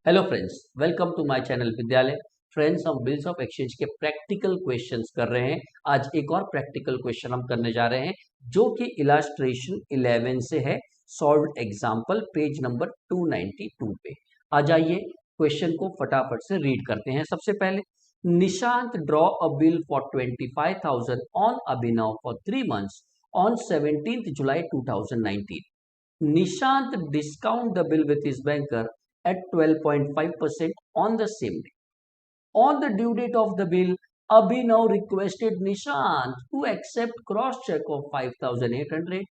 Hello friends, welcome to my channel Vidyalaya. Friends, हम bills of exchange के practical questions कर रहे हैं। आज एक और प्रैक्टिकल क्वेश्चन हम करने जा रहे हैं जो कि इलास्ट्रेशन 11 से है। सॉल्व्ड एग्जांपल पेज नंबर 292 पे। आ जाइए क्वेश्चन को फटाफट से रीड करते हैं। सबसे पहले, Nishant draw a bill for 25,000 on Abhinav for 3 months on 17th July 2019. Nishant discount the bill with his banker at 12.5% on the same day. On the due date of the bill, Abhinav requested Nishant to accept cross check of 5,800,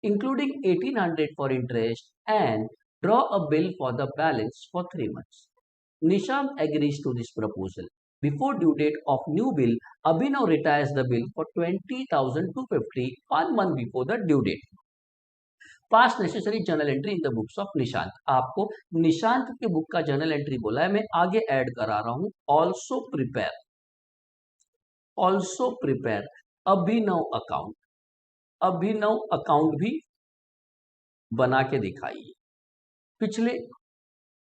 including 1,800 for interest, and draw a bill for the balance for 3 months. Nishant agrees to this proposal. Before due date of new bill, Abhinav retires the bill for 20,250 1 month before the due date. Pass necessary journal entry in the books of Nishant. आपको निशांत के book का journal entry बोला है, मैं आगे add करा रहा हूं ऑल्सो प्रिपेयर अभिनव अकाउंट भी बना के दिखाइए। पिछले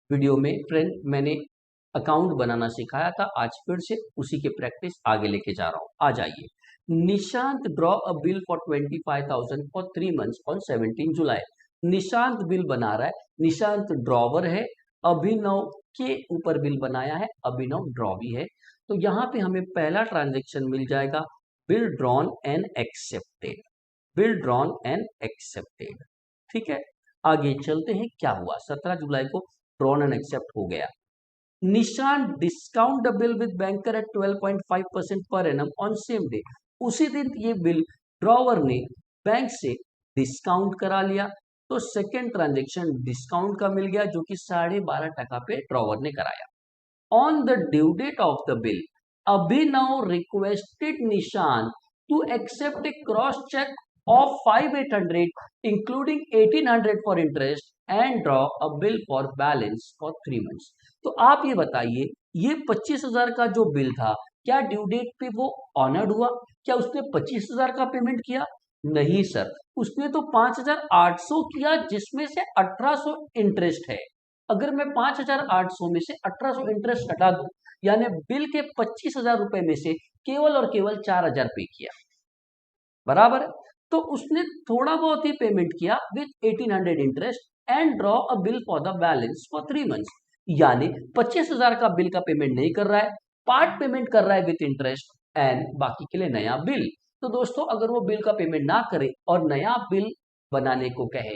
वीडियो में फ्रेंड मैंने अकाउंट बनाना सिखाया था, आज फिर से उसी के प्रैक्टिस आगे लेके जा रहा हूं। आ जाइए, Nishant draw a bill for 25,000 for 3 months on 17 July. Nishant bill बना रहा है, निशांत ड्रॉवर है, अभिनव के ऊपर बिल बनाया है, अभिनव ड्रॉ भी है। तो यहाँ पे हमें पहला ट्रांजेक्शन मिल जाएगा, बिल ड्रॉन एंड एक्सेप्टेड। ठीक है, आगे चलते हैं। क्या हुआ, 17 जुलाई को ड्रॉन एंड एक्सेप्ट हो गया। Nishant discount the bill with banker at 12.5% पर एनम ऑन सेम डे। उसी दिन ये बिल ड्रॉवर ने बैंक से डिस्काउंट करा लिया, तो सेकेंड ट्रांजेक्शन डिस्काउंट का मिल गया जो कि 12.5% पे ड्रॉवर ने कराया। On the due date of the bill, Abhinav requested Nishant to accept a cross cheque of 5,800 including 1,800 for interest and draw a bill for balance for 3 months. तो आप ये बताइए, ये 25,000 का जो बिल था, क्या ड्यू डेट पे वो ऑनर्ड हुआ? क्या उसने 25,000 का पेमेंट किया? नहीं सर, उसने तो 5,800 किया, जिसमें से 1,800 इंटरेस्ट है। अगर मैं 5,800 में से 1,800 इंटरेस्ट हटा दूं, यानी बिल के 25,000 रुपए में से केवल और केवल 4,000 पे किया, बराबर है। तो उसने थोड़ा बहुत ही पेमेंट किया with 1,800 interest and draw a bill for the balance for 3 months, यानी 25,000 का बिल का पेमेंट नहीं कर रहा है, पार्ट पेमेंट कर रहा है विद इंटरेस्ट एंड बाकी के लिए नया बिल। तो दोस्तों, अगर वो बिल का पेमेंट ना करे और नया बिल बनाने को कहे,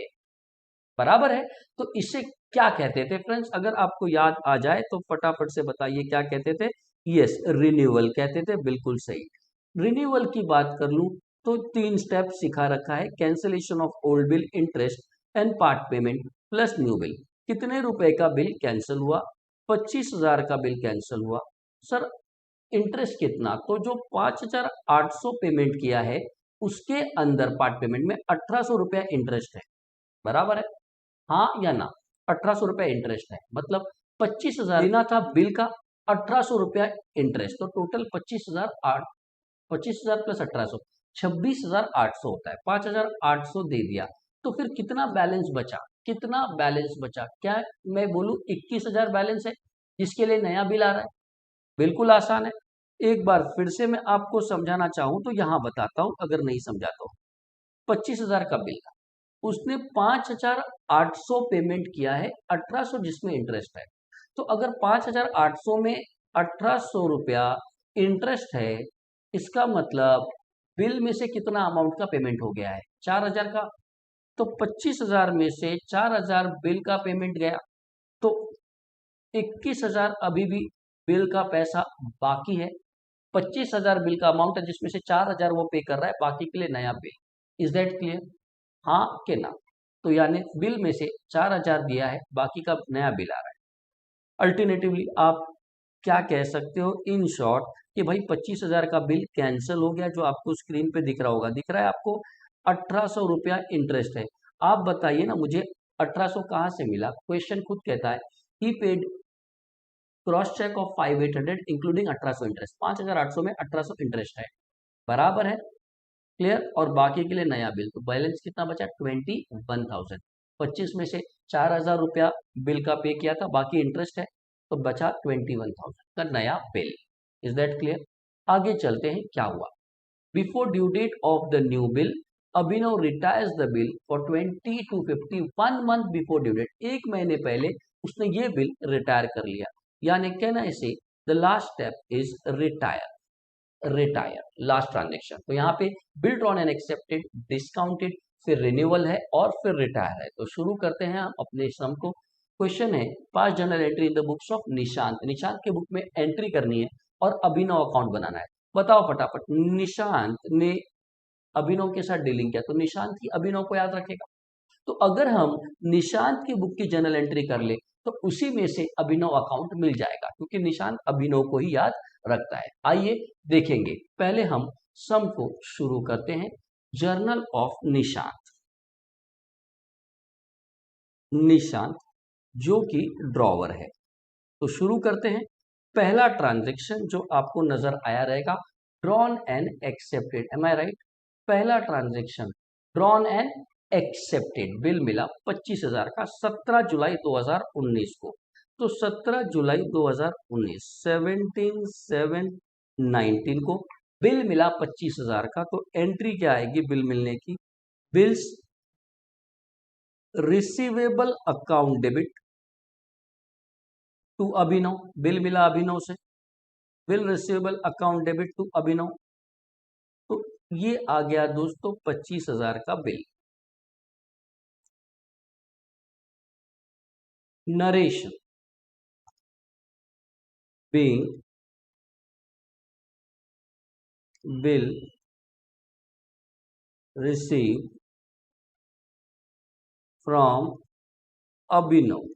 बराबर है, तो इसे क्या कहते थे फ्रेंड्स? अगर आपको याद आ जाए तो फटाफट से बताइए क्या कहते थे। यस, रिन्यूअल कहते थे, बिल्कुल सही। रिन्यूअल की बात कर लूं तो 3 स्टेप सिखा रखा है, cancellation of old bill, interest and part payment plus new bill. कितने रुपए का बिल कैंसिल हुआ? 25,000 का बिल कैंसिल हुआ। सर इंटरेस्ट कितना? तो जो 5,800 पेमेंट किया है उसके अंदर पार्ट पेमेंट में 1,800 रुपया इंटरेस्ट है, बराबर है, हाँ या ना? 1,800 रुपया इंटरेस्ट है, मतलब 25,000 देना था बिल का, 1,800 रुपया इंटरेस्ट, तो टोटल 25,000 प्लस 1,800 26,800 होता है। 5,800 दे दिया, तो फिर कितना बैलेंस बचा? क्या मैं बोलूं 21,000 बैलेंस है, जिसके लिए नया बिल आ रहा है? बिल्कुल आसान है। एक बार फिर से मैं आपको समझाना चाहूं तो यहां बताता हूं, अगर नहीं समझा तो। 25,000 का बिल था, उसने 5,800 पेमेंट किया है, 1,800 जिसमें इंटरेस्ट है। तो अगर 5,800 में 1,800 रुपया इंटरेस्ट है, इसका मतलब बिल में से कितना अमाउंट का पेमेंट हो गया है? 4,000 का। तो 25,000 में से 4,000 बिल का पेमेंट गया, तो 21,000 अभी भी बिल का पैसा बाकी है। 25,000 बिल का अमाउंट है, जिसमें से 4,000 वो पे कर रहा है, बाकी के लिए नया बिल। Is that clear? हाँ के ना? तो यानी बिल में से 4,000 दिया है, बाकी का नया बिल आ रहा है। अल्टरनेटिवली आप क्या कह सकते हो इन शॉर्ट कि भाई 25,000 का बिल कैंसिल हो गया, जो आपको स्क्रीन पे दिख रहा है आपको 1,800 रुपया इंटरेस्ट है। आप बताइए ना मुझे, 1,800 कहाँ से मिला? क्वेश्चन खुद कहता है ही paid cross check of 5,800 including 1,800 interest. 5,800 में 1,800 इंटरेस्ट है, बराबर है, क्लियर। और बाकी के लिए नया बिल, तो बैलेंस कितना बचा? 21,000। 25 में से 4,000 रुपया बिल का पे किया था, बाकी इंटरेस्ट है, तो बचा 21,000 का नया बिल। Is that clear? आगे चलते हैं क्या हुआ। Before due date of the new bill, Abhinav retires the bill for 20 to 50 1 month before due date. 1 महीने पहले उसने ये बिल रिटायर कर लिया, यानी कहना इसे the last step is retire last transaction. तो यहाँ पे bill drawn and accepted, discounted, फिर रिन्यूअल है और फिर रिटायर है। तो शुरू करते हैं हम अपने सम को। क्वेश्चन है पास journal entry in the books of Nishant. Nishant के बुक में एंट्री करनी है और अभिनव अकाउंट बनाना है। बताओ फटाफट, निशांत ने अभिनव के साथ डीलिंग किया तो निशांत ही अभिनव को याद रखेगा। तो अगर हम निशांत की बुक की जर्नल एंट्री कर ले तो उसी में से अभिनव अकाउंट मिल जाएगा, क्योंकि निशांत अभिनव को ही याद रखता है। आइए देखेंगे, पहले हम सम को शुरू करते हैं। जर्नल ऑफ निशांत, निशांत जो कि ड्रॉवर है। तो शुरू करते हैं। पहला ट्रांजैक्शन जो आपको नजर आया रहेगा, drawn and accepted, am I right? पहला transaction drawn and accepted, bill मिला 25,000 का 17 जुलाई 2019 को। तो 17 जुलाई 2019 17/7/19 को बिल मिला 25,000 का। तो एंट्री क्या आएगी बिल मिलने की? Bills receivable account debit to Abhinav, bill मिला अभिनव से, bill receivable account debit to Abhinav. तो ये आ गया दोस्तों 25,000 का bill. Narration being bill received from Abhinav.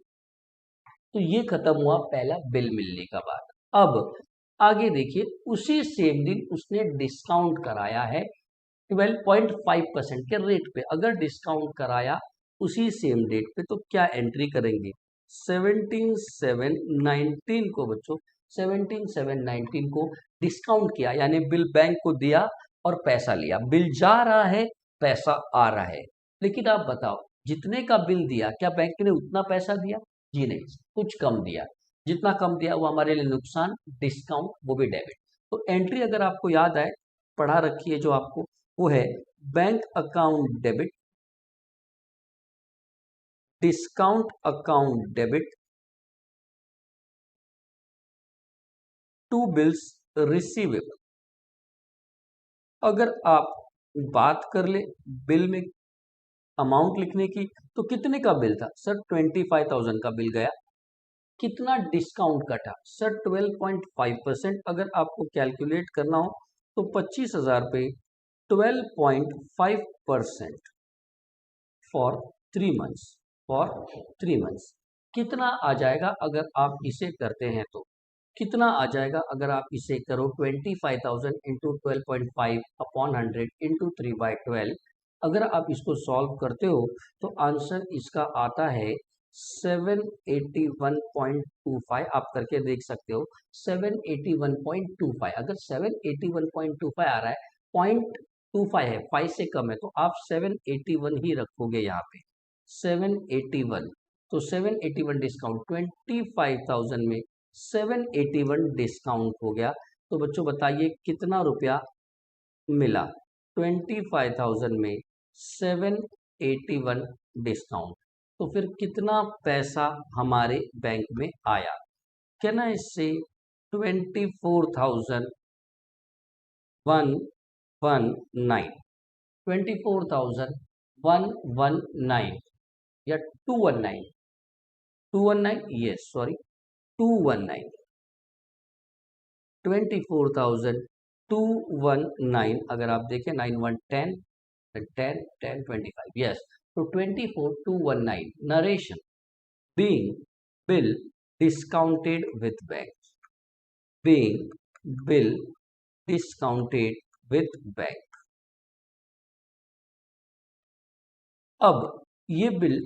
तो ये खत्म हुआ पहला बिल मिलने का बात। अब आगे देखिए, उसी सेम दिन उसने डिस्काउंट कराया है 12.5% के रेट पे। अगर डिस्काउंट कराया उसी सेम डेट पे तो क्या एंट्री करेंगे? 17/7/19 को बच्चों, 17/7/19 को डिस्काउंट किया, यानी बिल बैंक को दिया और पैसा लिया। बिल जा रहा है, पैसा आ रहा है। लेकिन आप बताओ, जितने का बिल दिया क्या बैंक ने उतना पैसा दिया? जी नहीं, कुछ कम दिया। जितना कम दिया वो हमारे लिए नुकसान, डिस्काउंट वो भी डेबिट। तो एंट्री अगर आपको याद आए, पढ़ा रखी है जो आपको, वो है bank account debit, discount account debit to bills receivable. अगर आप बात कर ले बिल में अमाउंट लिखने की, तो कितने का बिल था सर? 25,000 का बिल गया। कितना डिस्काउंट कटा सर? 12.5%। अगर आपको कैलकुलेट करना हो तो 25,000 पे 12.5% फॉर 3 मंथ्स, फॉर 3 मंथ्स कितना आ जाएगा अगर आप इसे करते हैं? तो कितना आ जाएगा अगर आप इसे करो? 25,000 इंटू 12.5 अपॉन 100 इंटू 3/12। अगर आप इसको सॉल्व करते हो तो आंसर इसका आता है 781.25। आप करके देख सकते हो 781.25। अगर 781.25 आ रहा है, 0.25 है, 5 से कम है, तो आप 781 ही रखोगे यहाँ पे, 781। तो 781 डिस्काउंट 25,000 में 781 डिस्काउंट हो गया। तो बच्चों बताइए कितना रुपया मिला? 25,000 में 781 डिस्काउंट, तो फिर कितना पैसा हमारे बैंक में आया? क्या ना इससे 24,119, 24,119 या 219, 219, यस सॉरी 219, 24,219। अगर आप देखें 9110 10 10 25, यस। तो 24,219 narration being bill discounted with bank, being bill discounted with bank। अब ये बिल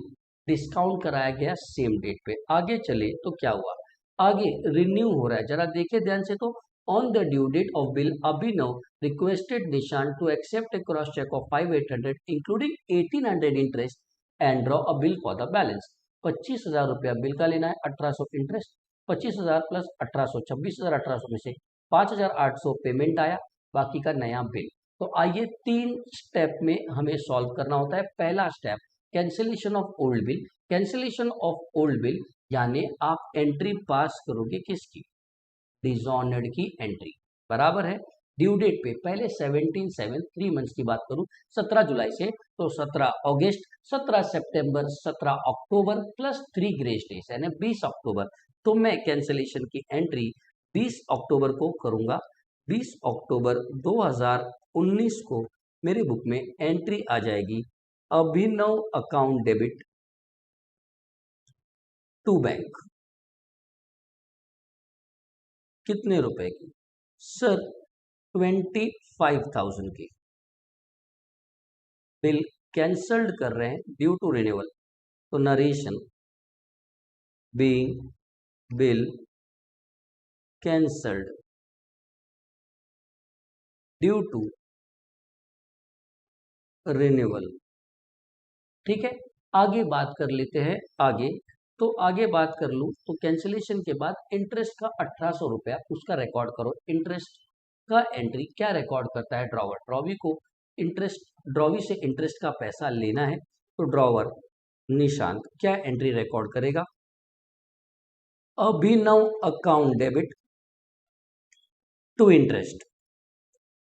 डिस्काउंट कराया गया सेम डेट पे। आगे चले तो क्या हुआ? आगे रिन्यू हो रहा है, जरा देखे ध्यान से। तो on the due date of bill, Abhinav requested Nishant to accept a cross check of 5,800 including 1,800 interest and draw a bill for the balance. 25,000 रुपया बिल का लेना है, 1,800 इंटरेस्ट, 25,000 प्लस 1800, 26,1800 में से 5,800 पेमेंट आया, बाकी का नया बिल। तो आइए 3 स्टेप में हमें सॉल्व करना होता है। पहला step cancellation of old bill. Cancellation of old bill यानी आप एंट्री पास करोगे किसकी, डिसऑनर्ड की एंट्री, बराबर है। ड्यू डेट पे पहले 17/7 3 मंथ्स की बात करूं 17 जुलाई से, तो 17 अगस्त, 17 सितंबर, 17 अक्टूबर प्लस 3 ग्रेस डेज यानी 20 अक्टूबर। तो मैं कैंसिलेशन की एंट्री 20 अक्टूबर को करूंगा। 20 अक्टूबर 2019 को मेरी बुक में एंट्री आ जाएगी, अभिनव अकाउंट डेबिट टू बैंक। कितने रुपए की सर, 25,000 की। बिल कैंसल्ड कर रहे हैं ड्यू टू रिन्यूअल, तो narration being bill cancelled due to renewal. ठीक है, आगे बात कर लेते हैं। आगे तो आगे बात कर लूं तो कैंसिलेशन के बाद इंटरेस्ट का 1800 रुपया उसका रिकॉर्ड करो। इंटरेस्ट का एंट्री क्या रिकॉर्ड करता है, ड्रॉवर। ड्रॉवी को इंटरेस्ट, ड्रॉवी से इंटरेस्ट का पैसा लेना है, तो ड्रॉवर निशांत क्या एंट्री रिकॉर्ड करेगा, Abhinav account debit to interest.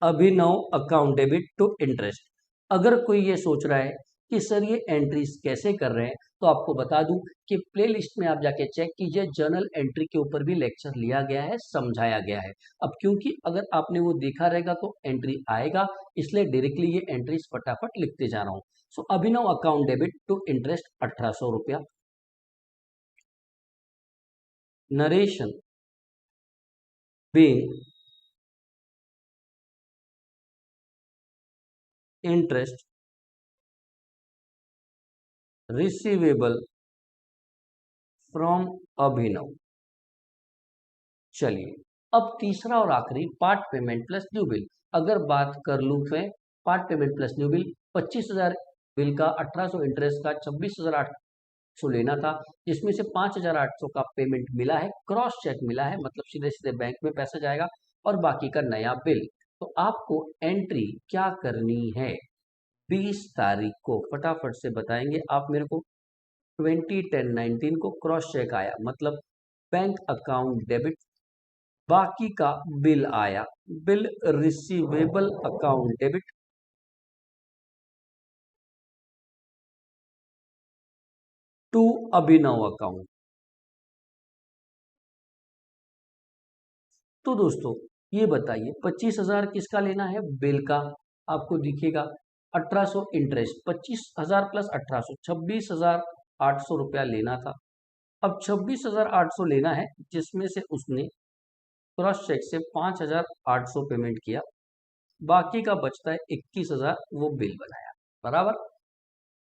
Abhinav account debit to interest. अगर कोई ये सोच रहा है कि सर ये एंट्रीज कैसे कर रहे हैं, तो आपको बता दूं कि प्लेलिस्ट में आप जाके चेक कीजिए, जर्नल एंट्री के ऊपर भी लेक्चर लिया गया है, समझाया गया है। अब क्योंकि अगर आपने वो देखा रहेगा तो एंट्री आएगा, इसलिए डायरेक्टली ये एंट्रीज फटाफट लिखते जा रहा हूं। So Abhinav account debit to interest 1800 रुपया। Narration being interest receivable from Abhinav. चलिए अब तीसरा और आखिरी part payment plus new bill. अगर बात कर लूं मैं part payment plus new bill, 25,000 bill का, 1800 इंटरेस्ट का, 26,800 लेना था, जिसमें से 5,800 का पेमेंट मिला है, क्रॉस चेक मिला है, मतलब सीधे सीधे बैंक में पैसा जाएगा, और बाकी का नया बिल। तो आपको एंट्री क्या करनी है 20 तारीख को, फटाफट से बताएंगे आप मेरे को। 20/10/19 को क्रॉस चेक आया, मतलब बैंक अकाउंट डेबिट, बाकी का बिल आया, bill receivable account debit to Abhinav account. तो दोस्तों ये बताइए 25,000 किसका लेना है, बिल का, आपको दिखेगा। 1800 इंटरेस्ट, 25,000 प्लस 1800, 26,800 रुपया लेना था। अब 26,800 लेना है, जिसमें से उसने क्रॉस चेक से 5,800 पेमेंट किया, बाकी का बचता है 21,000, वो बिल बनाया, बराबर।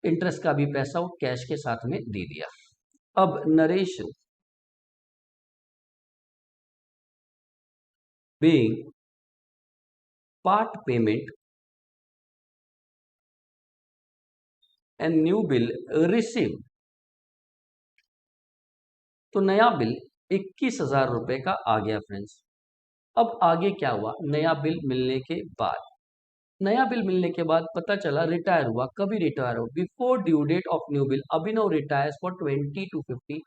इंटरेस्ट का भी पैसा वो कैश के साथ में दे दिया। अब narration being part payment and new bill receive, तो नया बिल 21,000 रुपए का आ गया फ्रेंड्स। अब आगे क्या हुआ, नया बिल मिलने के बाद, नया बिल मिलने के बाद पता चला रिटायर हुआ। कभी रिटायर हो, before due date of new bill Abhinav retires for 20/2/50,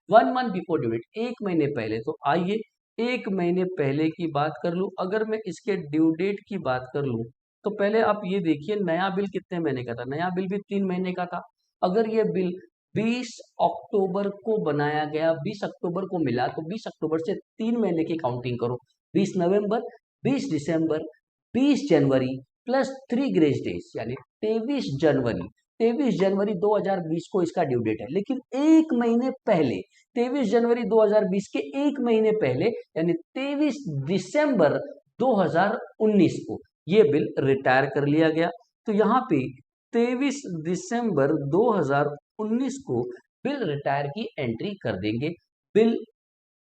1 month before due date, 1 महीने पहले। तो आइए 1 महीने पहले की बात कर लूं। अगर मैं इसके ड्यू डेट की बात कर लूं, तो पहले आप ये देखिए नया बिल कितने महीने का था, नया बिल भी 3 महीने का था। अगर ये बिल 20 अक्टूबर को बनाया गया, 20 अक्टूबर को मिला, तो 20 अक्टूबर से 3 महीने की काउंटिंग करो, 20 नवंबर, 20 दिसंबर, 20 जनवरी प्लस 3 ग्रेस डेज यानी 23 जनवरी। 23 जनवरी 2020 को इसका ड्यू डेट है, लेकिन 1 महीने पहले, 23 जनवरी 2020 के 1 महीने पहले यानी 23 दिसंबर 2019 को ये बिल रिटायर कर लिया गया। तो यहाँ पे 23 दिसंबर 2019 को बिल रिटायर की एंट्री कर देंगे। बिल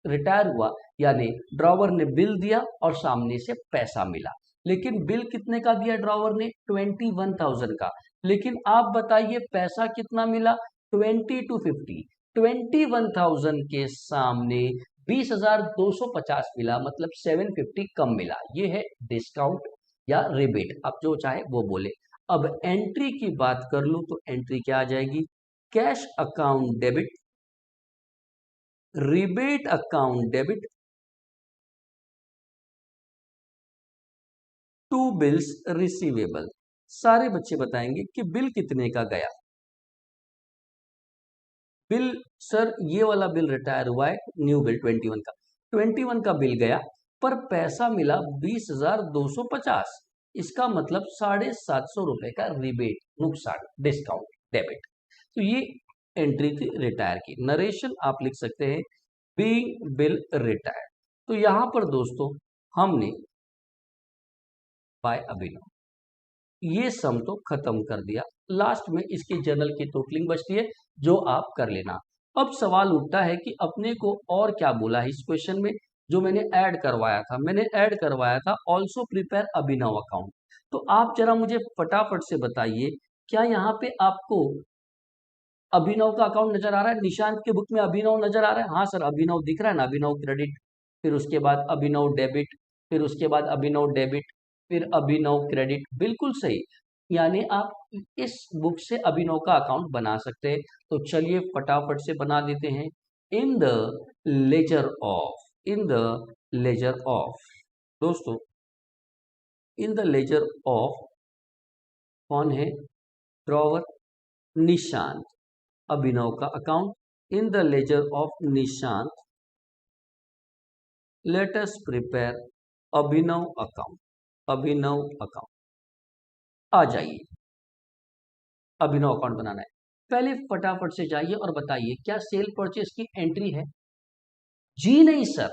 रिटायर हुआ यानी ड्रॉवर ने बिल दिया और सामने से पैसा मिला, लेकिन बिल कितने का दिया ड्रॉवर ने, 21,000 का, लेकिन आप बताइए पैसा कितना मिला, 20/2/50। 21,000 के सामने 20,250 मिला, मतलब 750 कम मिला। ये है डिस्काउंट या रिबेट, आप जो चाहे वो बोले। अब एंट्री की बात कर लूं तो एंट्री क्या आ जाएगी? Cash account debit, rebate account debit, to bills receivable. सारे बच्चे बताएंगे कि बिल कितने का गया। बिल सर ये वाला बिल रिटायर हुआ है, न्यू बिल 21 का, 21 का बिल गया पर पैसा मिला 20,250। इसका मतलब 750 रुपए का रिबेट, नुकसान, डिस्काउंट, डेबिट। तो ये एंट्री थी रिटायर की। नरेशन आप लिख सकते हैं बीइंग बिल रिटायर। तो यहां पर दोस्तों हमने बाय अभिनव ये सम तो खत्म कर दिया। लास्ट में इसके जर्नल की टोटलिंग बचती है जो आप कर लेना। अब सवाल उठता है कि अपने को और क्या बोला है इस क्वेश्चन में, जो मैंने ऐड करवाया था। मैंने ऐड करवाया था ऑल्सो प्रिपेयर अभिनव अकाउंट। तो आप जरा मुझे फटाफट से बताइए, क्या यहाँ पे आपको अभिनव का अकाउंट नजर आ रहा है? निशांत के बुक में अभिनव नजर आ रहा है? हाँ सर, अभिनव दिख रहा है ना, अभिनव क्रेडिट, फिर उसके बाद अभिनव डेबिट, फिर उसके बाद अभिनव डेबिट, फिर अभिनव क्रेडिट, बिल्कुल सही। यानी आप इस बुक से अभिनव का अकाउंट बना सकते हैं। तो चलिए फटाफट से बना देते हैं। इन the ledger of, in the ledger of, दोस्तों इन द लेजर ऑफ कौन है? ड्रॉवर निशांत, अभिनव का account. In the ledger of Nishant let us prepare Abhinav account, Abhinav account. आ जाइए, अभिनव अकाउंट बनाना है। पहले फटाफट से जाइए और बताइए क्या सेल परचेस की एंट्री है? जी नहीं sir,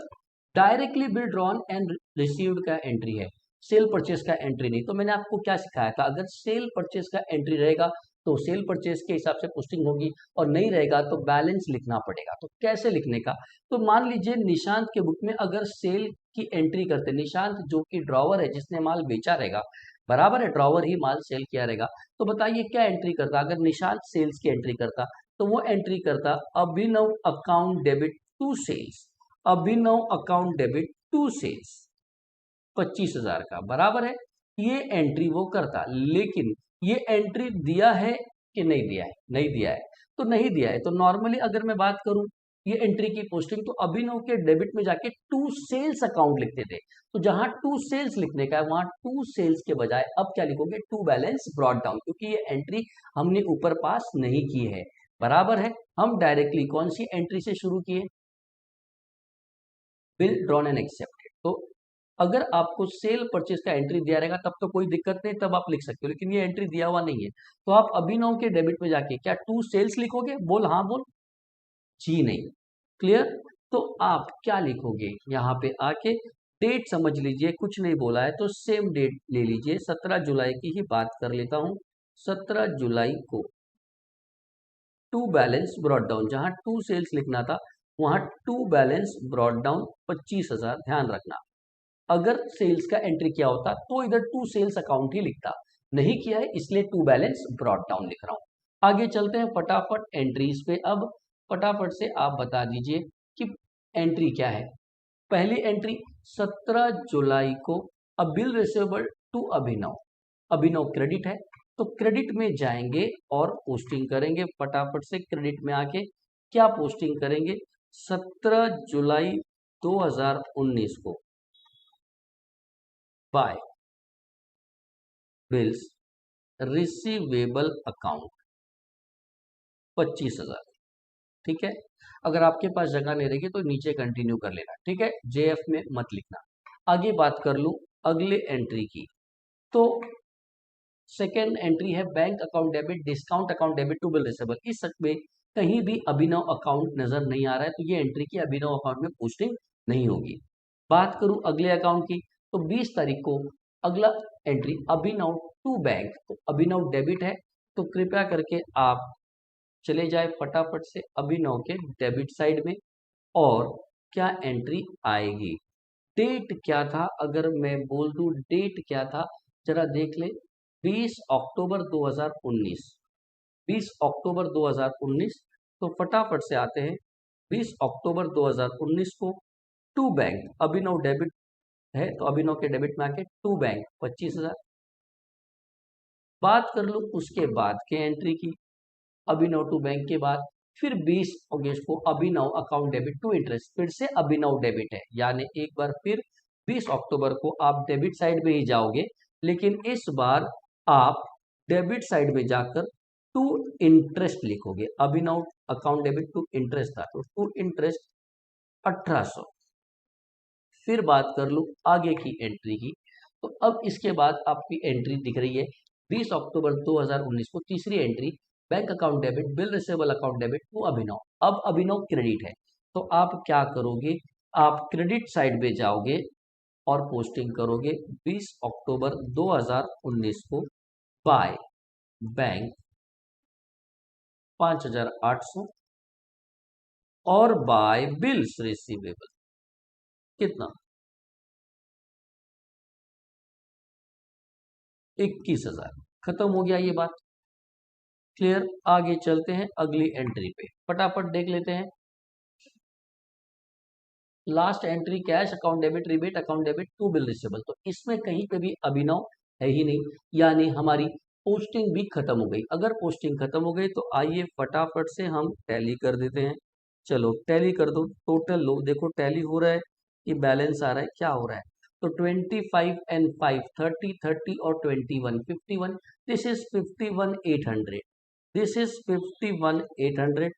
directly bill drawn and received का एंट्री है, सेल परचेस का एंट्री नहीं। तो मैंने आपको क्या सिखाया था, अगर सेल परचेस का एंट्री रहेगा तो सेल परचेस के हिसाब से पोस्टिंग होगी, और नहीं रहेगा तो बैलेंस लिखना पड़ेगा। तो कैसे लिखने का? तो मान लीजिए निशांत के बुक में अगर सेल की एंट्री करते, निशांत जो कि ड्रॉवर है जिसने माल बेचा रहेगा, बराबर है, ड्रॉवर ही माल सेल किया रहेगा। तो बताइए क्या एंट्री करता? अगर निशांत सेल्स की एंट्री करता तो वो एंट्री करता Abhinav account debit to sales, Abhinav account debit to sales 25,000 का, बराबर है। ये एंट्री वो करता, लेकिन ये एंट्री दिया है कि नहीं दिया है? नहीं दिया है। तो नहीं दिया है तो नॉर्मली अगर मैं बात करूं ये एंट्री की पोस्टिंग, तो अभिनव के डेबिट में जाके टू सेल्स अकाउंट लिखते थे। तो जहां टू सेल्स लिखने का है वहां टू सेल्स के बजाय अब क्या लिखोगे? टू बैलेंस ब्रॉट डाउन, क्योंकि ये एंट्री हमने ऊपर पास नहीं की है, बराबर है। हम डायरेक्टली कौन सी एंट्री से शुरू किए? Bill drawn and accepted. तो अगर आपको सेल परचेज का एंट्री दिया रहेगा तब तो कोई दिक्कत नहीं, तब आप लिख सकते हो, लेकिन ये एंट्री दिया हुआ नहीं है। तो आप अभिनव के डेबिट में जाके क्या टू सेल्स लिखोगे? बोल हाँ बोल, जी नहीं, क्लियर। तो आप क्या लिखोगे यहाँ पे आके? डेट समझ लीजिए, कुछ नहीं बोला है तो सेम डेट ले लीजिए, 17 जुलाई की ही बात कर लेता हूँ। 17 जुलाई को टू बैलेंस ब्रॉट डाउन, जहां टू सेल्स लिखना था वहां टू बैलेंस ब्रॉट डाउन 25,000। ध्यान रखना, अगर सेल्स का एंट्री किया होता तो इधर टू सेल्स अकाउंट ही लिखता, नहीं किया है इसलिए टू बैलेंस ब्रॉट डाउन लिख रहा हूं। आगे चलते हैं फटाफट एंट्रीज पे। अब फटाफट से आप बता दीजिए कि एंट्री क्या है। पहली एंट्री 17 जुलाई को a bill receivable to Abhinav, Abhinav credit है तो क्रेडिट में जाएंगे और पोस्टिंग करेंगे। फटाफट से क्रेडिट में आके क्या पोस्टिंग करेंगे? 17 जुलाई 2019 को बाय बिल्स रिसीवेबल अकाउंट 25,000। ठीक है, अगर आपके पास जगह नहीं रहेगी तो नीचे कंटिन्यू कर लेना, ठीक है, जेएफ में मत लिखना। आगे बात कर लूं अगले एंट्री की, तो सेकेंड एंट्री है bank account debit, discount account debit to bill receivable. इस में कहीं भी अभिनव अकाउंट नजर नहीं आ रहा है, तो ये एंट्री की अभिनव अकाउंट में पोस्टिंग नहीं होगी। बात करूं अगले अकाउंट की, तो 20 तारीख को अगला एंट्री अभिनव टू बैंक, तो अभिनव डेबिट है तो कृपया करके आप चले जाए फटाफट से अभिनव के डेबिट साइड में। और क्या एंट्री आएगी? डेट क्या था? अगर मैं बोल दूं डेट क्या था, जरा देख ले, 20 अक्टूबर 2019, 20 अक्टूबर 2019 तो फटाफट से आते हैं 20 अक्टूबर 2019 को टू बैंक, अभिनव डेबिट है तो अभिनव के डेबिट में आके टू बैंक 25,000। बात कर लो उसके बाद के एंट्री की, अभिनव टू बैंक के बाद फिर 20 अगस्त को अभिनव अकाउंट डेबिट टू इंटरेस्ट, फिर से अभिनव डेबिट है, यानी एक बार फिर 20 अक्टूबर को आप डेबिट साइड में ही जाओगे, लेकिन इस बार आप डेबिट साइड में जाकर टू इंटरेस्ट लिखोगे। अभिनव अकाउंट डेबिट टू इंटरेस्ट था तो टू इंटरेस्ट 1800। फिर बात कर लूं आगे की एंट्री की, तो अब इसके बाद आपकी एंट्री दिख रही है 20 अक्टूबर 2019 को तीसरी entry, bank account debit bill receivable account debit to Abhinav. अब अभिनव क्रेडिट है तो आप क्या करोगे, आप क्रेडिट साइड में जाओगे और पोस्टिंग करोगे 20 अक्टूबर 2019 को बाय बैंक 5,800 और बाय बिल्स रिसीवेबल कितना 21,000। खत्म हो गया ये बात, क्लियर। आगे चलते हैं अगली एंट्री पे, फटाफट देख लेते हैं। Last entry cash account debit rebate account debit to bill receivable, तो इसमें कहीं पे भी अभिनव है ही नहीं, यानी हमारी पोस्टिंग भी खत्म हो गई। अगर पोस्टिंग खत्म हो गई तो आइए फटाफट से हम टैली कर देते हैं। चलो टैली कर दो, टोटल लो, देखो टैली हो रहा है कि बैलेंस आ रहा है, क्या हो रहा है, तो 25 and 5 30 30 और 21 51, दिस इज 51,800, दिस इज 51,800।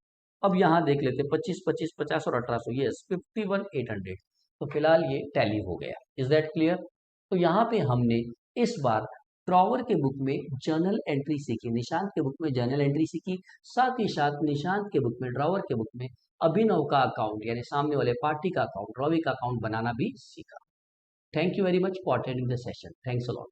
अब यहाँ देख लेते हैं 25 25 50 और 1800, यस 51,800। तो फिलहाल ये टैली हो गया, इज दैट क्लियर। तो यहाँ पे हमने इस बार ड्रॉवर के बुक में जर्नल एंट्री सीखी, निशांत के बुक में जर्नल एंट्री सीखी, साथ ही साथ निशांत के बुक में ड्रॉवर के बुक में अभिनव का अकाउंट यानी सामने वाले पार्टी का अकाउंट, रवि का अकाउंट बनाना भी सीखा। Thank you very much for attending the session, thanks a lot.